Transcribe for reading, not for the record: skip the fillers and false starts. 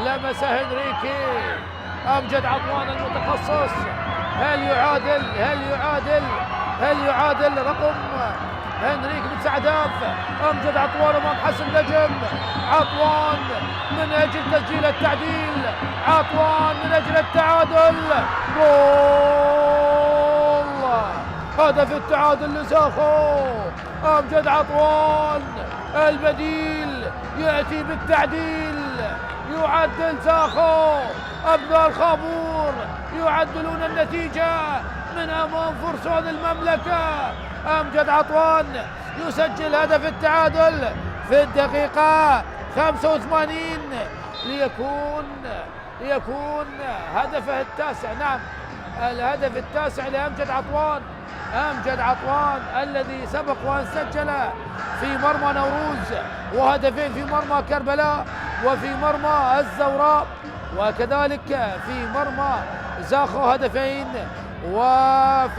لمس هنريكي، أمجد عطوان المتخصص، هل يعادل رقم هنريك ب9 أهداف. أمجد عطوان أمام حسن نجم، عطوان من أجل تسجيل التعديل، عطوان من أجل التعادل، جول! هدف التعادل لزاخو. أمجد عطوان البديل يأتي بالتعديل، يعدل زاخو، أبناء الخابور يعدلون النتيجة من أمام فرسان المملكة. أمجد عطوان يسجل هدف التعادل في الدقيقة 85 ليكون هدفه التاسع. نعم، الهدف التاسع لأمجد عطوان. أمجد عطوان الذي سبق وأن سجل في مرمى نوروز وهدفين في مرمى كربلاء وفي مرمى الزوراء، وكذلك في مرمى زاخو هدفين، وفي